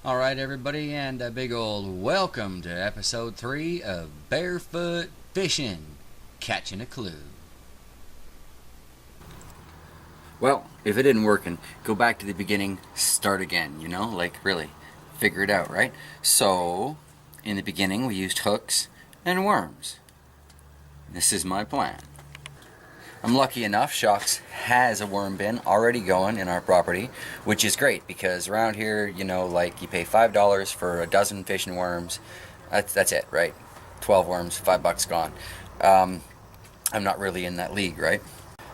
Alright everybody, and a big old welcome to episode 3 of Barefoot Fishing, Catching a Clue. Well, if it isn't working, go back to the beginning, start again, you know, like really, figure it out, right? So, in the beginning we used hooks and worms. This is my plan. I'm lucky enough, Shocks has a worm bin already going in our property, which is great because around here, you know, like you pay $5 for a dozen fish and worms. That's it, right? 12 worms, $5 gone. I'm not really in that league, right?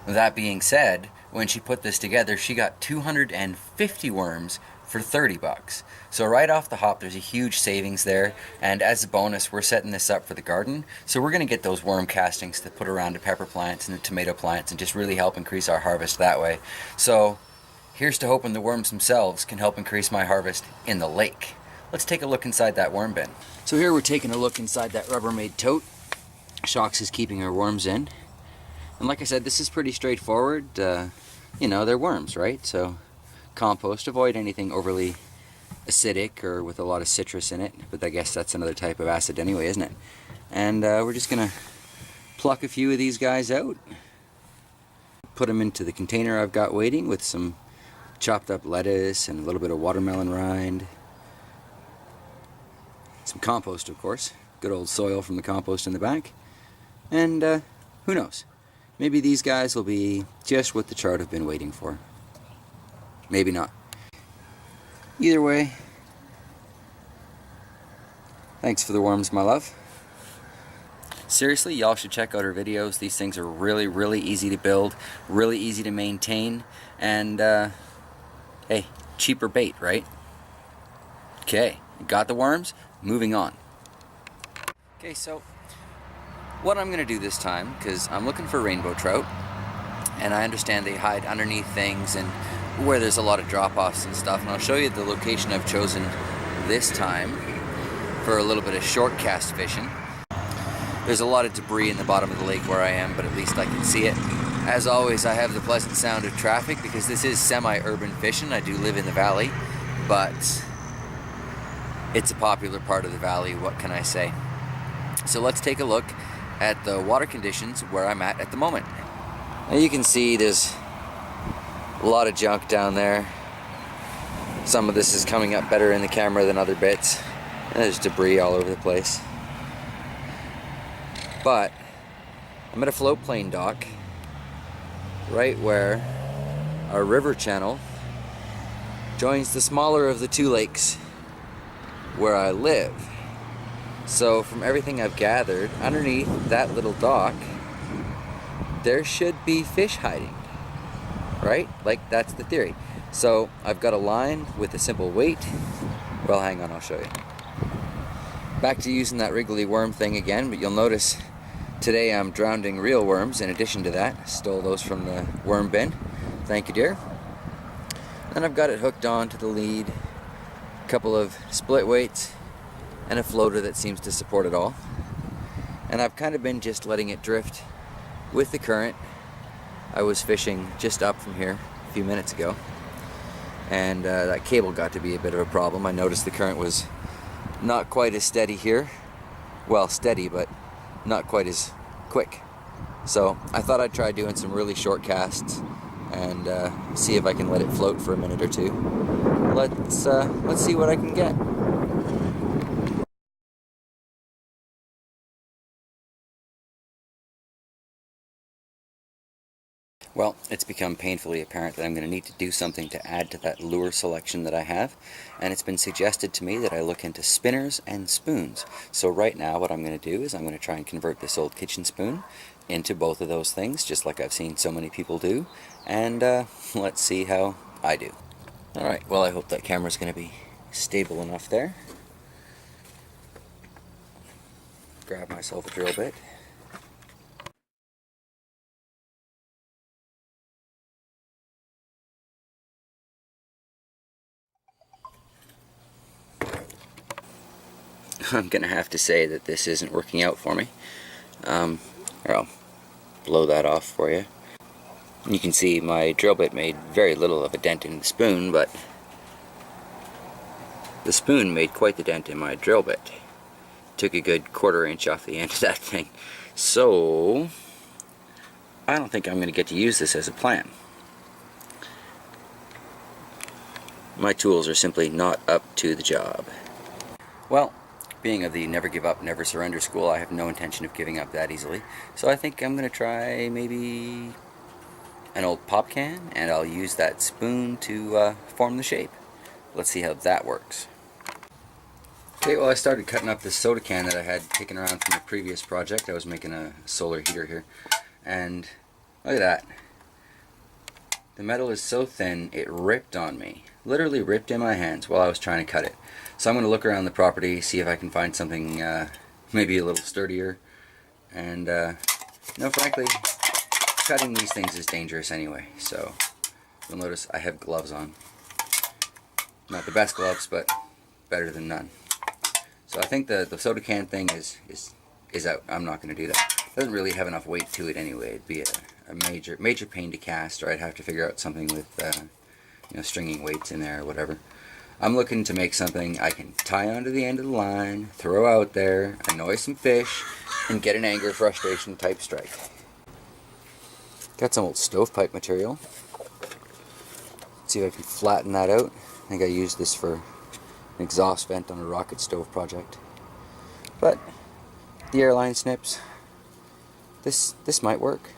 That being said, when she put this together, she got 250 worms for $30. So right off the hop, there's a huge savings there, and as a bonus, we're setting this up for the garden. So we're going to get those worm castings to put around the pepper plants and the tomato plants and just really help increase our harvest that way. So here's to hoping the worms themselves can help increase my harvest in the lake. Let's take a look inside that worm bin. So here we're taking a look inside that Rubbermaid tote. Shocks is keeping her worms in. And like I said, this is pretty straightforward. You know, they're worms, right? So compost, avoid anything overly acidic or with a lot of citrus in it, but I guess that's another type of acid anyway, isn't it? And we're just gonna pluck a few of these guys out, put them into the container I've got waiting with some chopped up lettuce and a little bit of watermelon rind, some compost of course, good old soil from the compost in the back, and who knows, maybe these guys will be just what the chart have been waiting for. Maybe not. Either way, thanks for the worms, my love. Seriously, y'all should check out her videos. These things are really, really easy to build, really easy to maintain, and hey, cheaper bait, right? Okay, got the worms, moving on. Okay, so what I'm gonna do this time, because I'm looking for rainbow trout, and I understand they hide underneath things and where there's a lot of drop-offs and stuff, and I'll show you the location I've chosen this time for a little bit of short cast fishing. There's a lot of debris in the bottom of the lake where I am, but at least I can see it. As always, I have the pleasant sound of traffic because this is semi-urban fishing. I do live in the valley, but it's a popular part of the valley, what can I say? So let's take a look at the water conditions where I'm at the moment. Now you can see there's a lot of junk down there. Some of this is coming up better in the camera than other bits. And there's debris all over the place. But I'm at a floatplane dock right where our river channel joins the smaller of the two lakes where I live. So from everything I've gathered, underneath that little dock there should be fish hiding. Right? Like, that's the theory. So I've got a line with a simple weight. Well, hang on, I'll show you. Back to using that wriggly worm thing again, but you'll notice today I'm drowning real worms in addition to that. Stole those from the worm bin. Thank you, dear. Then I've got it hooked on to the lead, a couple of split weights, and a floater that seems to support it all. And I've kind of been just letting it drift with the current. I was fishing just up from here a few minutes ago, and that cable got to be a bit of a problem. I noticed the current was not quite as steady here. Well, steady, but not quite as quick. So I thought I'd try doing some really short casts and see if I can let it float for a minute or two. Let's see what I can get. Well, it's become painfully apparent that I'm going to need to do something to add to that lure selection that I have, and it's been suggested to me that I look into spinners and spoons. So right now what I'm going to do is I'm going to try and convert this old kitchen spoon into both of those things, just like I've seen so many people do, and let's see how I do. Alright, well, I hope that camera's going to be stable enough there. Grab myself a drill bit. I'm gonna have to say that this isn't working out for me. Here, I'll blow that off for you. You can see my drill bit made very little of a dent in the spoon, but The spoon made quite the dent in my drill bit. Took a good 1/4 inch off the end of that thing. So I don't think I'm going to get to use this as a plan. My tools are simply not up to the job. Well, being of the never give up, never surrender school, I have no intention of giving up that easily. So I think I'm going to try maybe an old pop can, and I'll use that spoon to form the shape. Let's see how that works. Okay, well, I started cutting up this soda can that I had taken around from a previous project. I was making a solar heater here, and look at that. The metal is so thin it ripped on me. Literally ripped in my hands while I was trying to cut it. So I'm going to look around the property, see if I can find something maybe a little sturdier. And no, frankly, cutting these things is dangerous anyway. So you'll notice I have gloves on. Not the best gloves, but better than none. So I think the soda can thing is out. I'm not going to do that. It doesn't really have enough weight to it anyway. It'd be a major pain to cast, or I'd have to figure out something with you know, stringing weights in there or whatever. I'm looking to make something I can tie onto the end of the line, throw out there, annoy some fish, and get an anger frustration type strike. Got some old stovepipe material. Let's see if I can flatten that out. I think I used this for an exhaust vent on a rocket stove project. But the airline snips, this might work.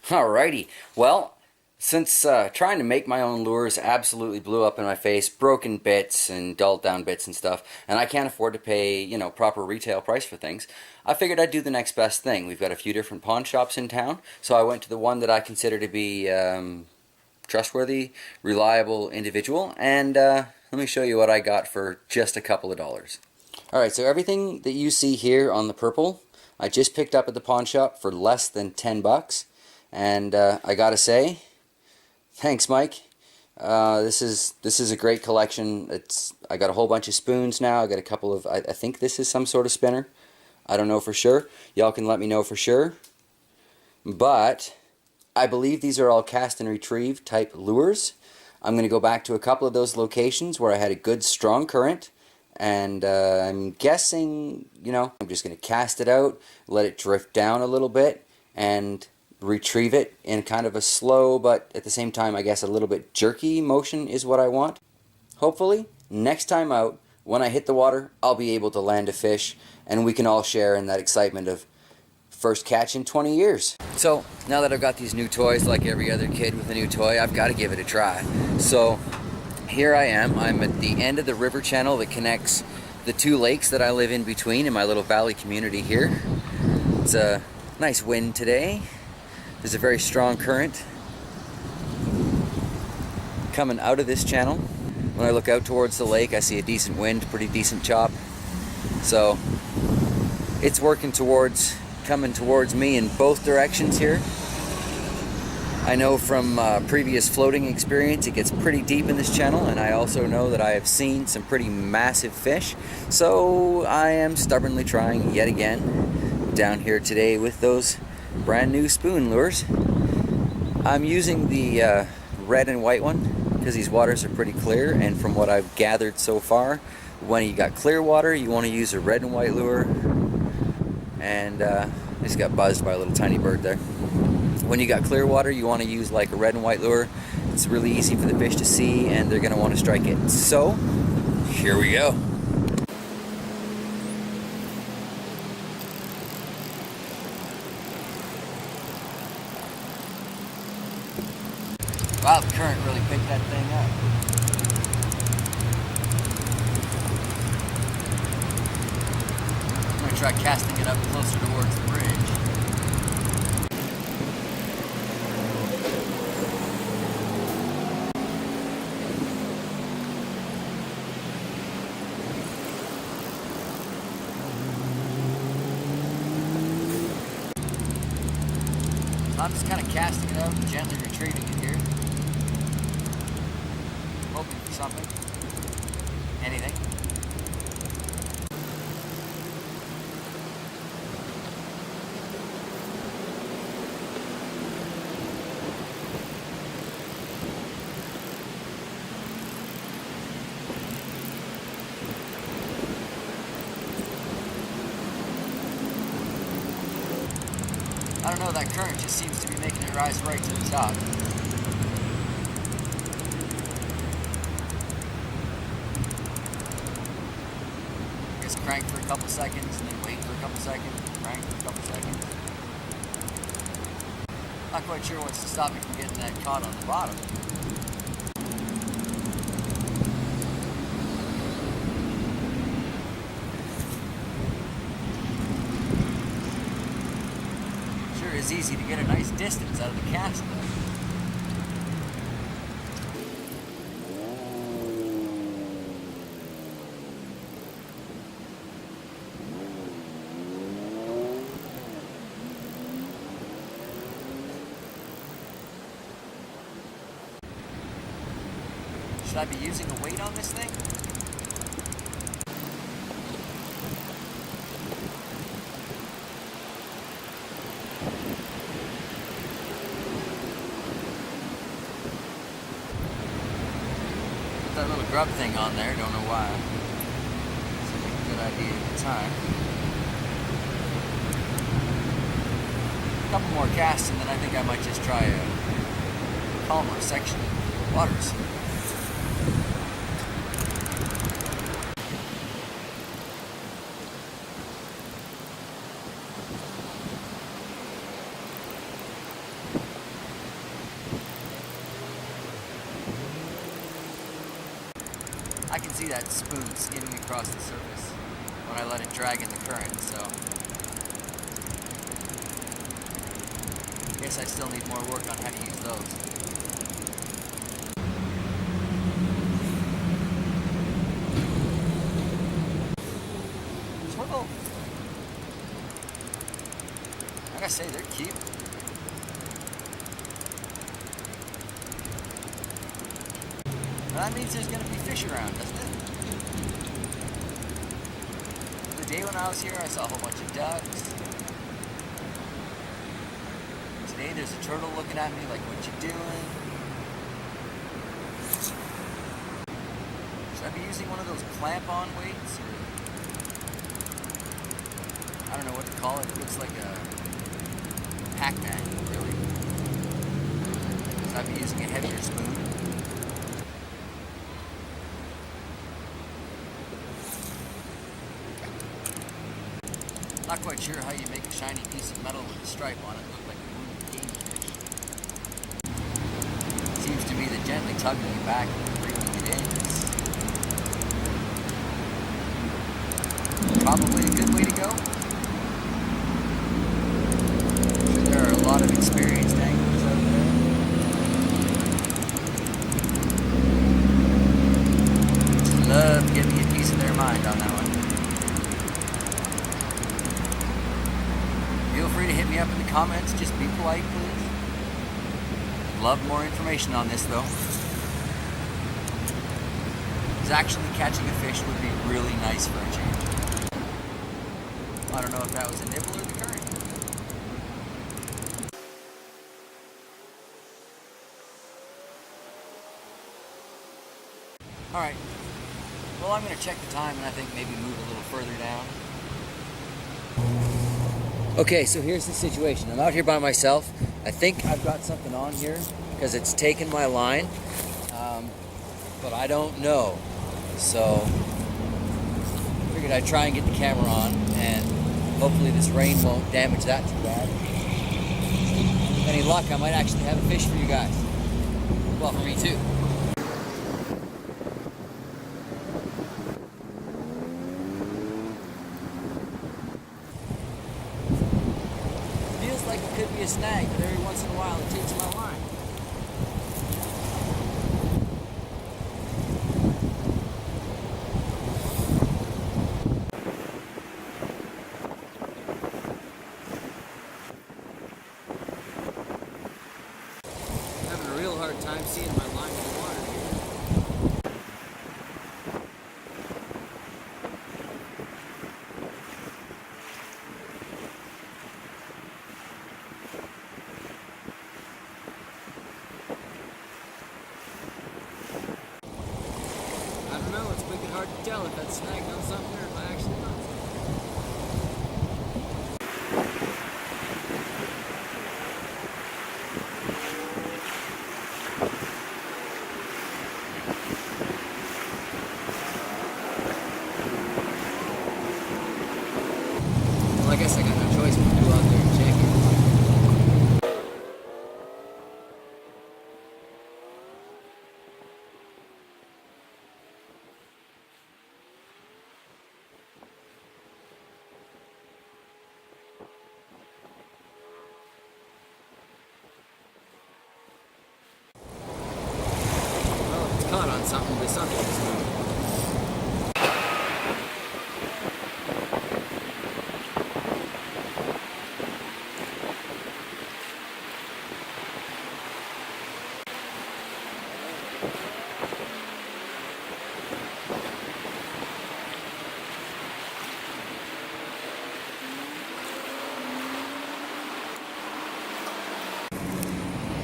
Alrighty, well, since trying to make my own lures absolutely blew up in my face, broken bits and dulled down bits and stuff, and I can't afford to pay, you know, proper retail price for things, I figured I'd do the next best thing. We've got a few different pawn shops in town, so I went to the one that I consider to be trustworthy, reliable individual, and let me show you what I got for just a couple of dollars. Alright, so everything that you see here on the purple, I just picked up at the pawn shop for less than 10 bucks, and I gotta say, thanks, Mike. This is a great collection. I got a whole bunch of spoons now. I got a couple of, I think this is some sort of spinner. I don't know for sure. Y'all can let me know for sure. But I believe these are all cast and retrieve type lures. I'm going to go back to a couple of those locations where I had a good strong current, and I'm guessing, you know, I'm just going to cast it out, let it drift down a little bit, and retrieve it in kind of a slow but at the same time I guess a little bit jerky motion is what I want. Hopefully next time out when I hit the water I'll be able to land a fish and we can all share in that excitement of first catch in 20 years. So now that I've got these new toys, like every other kid with a new toy, I've got to give it a try. So here I am. I'm at the end of the river channel that connects the two lakes that I live in between in my little valley community here. It's a nice wind today. There's a very strong current coming out of this channel. When I look out towards the lake, I see a decent wind, pretty decent chop. So it's working towards, coming towards me in both directions here. I know from previous floating experience it gets pretty deep in this channel, and I also know that I have seen some pretty massive fish. So I am stubbornly trying yet again down here today with those brand new spoon lures. I'm using the red and white one because these waters are pretty clear, and from what I've gathered so far, when you got clear water you want to use a red and white lure. And I just got buzzed by a little tiny bird there. When you got clear water you want to use like a red and white lure. It's really easy for the fish to see and they're going to want to strike it. So here we go. Wow, the current really picked that thing up. I'm going to try casting it up closer towards the bridge. So I'm just kind of casting it out and gently retrieving it here. Hoping for something. Anything. I don't know, that current just seems to be making it rise right to the top. Just crank for a couple seconds and then wait for a couple seconds, crank for a couple seconds. Not quite sure what's to stop me from getting that caught on the bottom. Sure is easy to get a nice distance out of the cast though. Should I be using a weight on this thing? Put that little grub thing on there, don't know why. Seemed like a good idea at the time. A couple more casts and then I think I might just try a calmer section of waters. I can see that spoon skimming across the surface when I let it drag in the current, so I guess I still need more work on how to use those. Swivel! I gotta say, they're cute. That means there's going to be fish around, doesn't it? The day when I was here, I saw a whole bunch of ducks. Today there's a turtle looking at me like, what you doing? Should I be using one of those clamp-on weights? Or I don't know what to call it. It looks like a Pac-Man, really. Should I be using a heavier spoon? Not quite sure how you make a shiny piece of metal with a stripe on it look like a wounded game fish. Seems to me that gently tugging it back and bringing it in is probably a good way to go. I'm sure there are a lot of experienced anglers out there. Just love to get me a piece of their mind on that one. Feel free to hit me up in the comments. Just be polite, please. Love more information on this, though. Because actually catching a fish would be really nice for a change. I don't know if that was a nibble or the current. Alright. Well, I'm going to check the time and I think maybe move a little further down. Okay, so here's the situation. I'm out here by myself. I think I've got something on here because it's taken my line, but I don't know. So figured I'd try and get the camera on, and hopefully this rain won't damage that too bad. With any luck, I might actually have a fish for you guys. Well, for me too. Like it could be a snag, but every once in a while it takes my line. I'm having a real hard time seeing my line in the water here. I don't know, it's wicked hard to tell if that's snagged on something or if I actually got something. guess I got no choice but to go out there and check it. Well, if it's caught on something, the sun will move.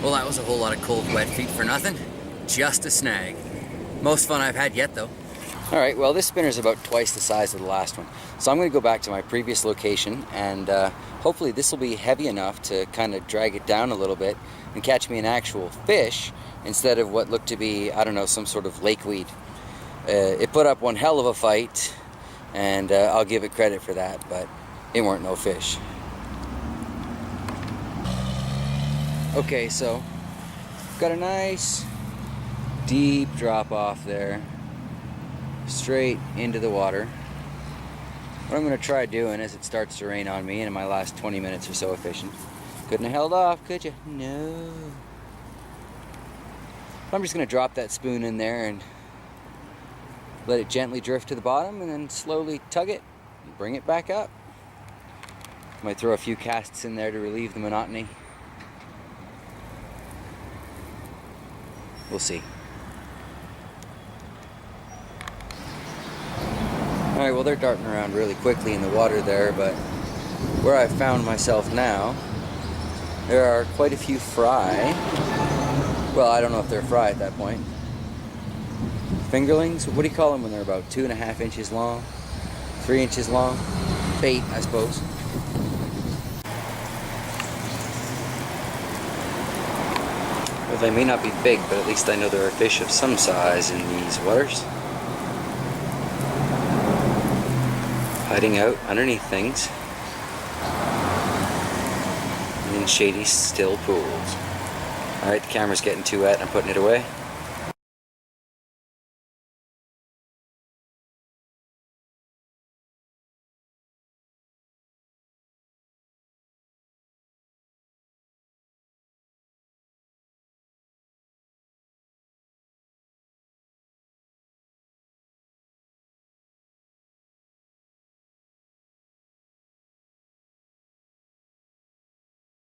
Well, that was a whole lot of cold, wet feet for nothing. Just a snag. Most fun I've had yet, though. Alright, well, this spinner's about twice the size of the last one. So I'm going to go back to my previous location, and hopefully this will be heavy enough to kind of drag it down a little bit and catch me an actual fish instead of what looked to be, I don't know, some sort of lakeweed. It put up one hell of a fight, and I'll give it credit for that, but it weren't no fish. Okay, so got a nice deep drop off there, straight into the water. What I'm going to try doing as it starts to rain on me and in my last 20 minutes or so of fishing. Couldn't have held off, could you? No. I'm just going to drop that spoon in there and let it gently drift to the bottom, and then slowly tug it and bring it back up. Might throw a few casts in there to relieve the monotony. We'll see. Alright, well, they're darting around really quickly in the water there, but where I've found myself now, there are quite a few fry. Well, I don't know if they're fry at that point. Fingerlings? What do you call them when they're about 2.5 inches long? 3 inches long? Bait, I suppose. Well, they may not be big, but at least I know there are fish of some size in these waters. Hiding out underneath things in shady, still pools. Alright, the camera's getting too wet. I'm putting it away.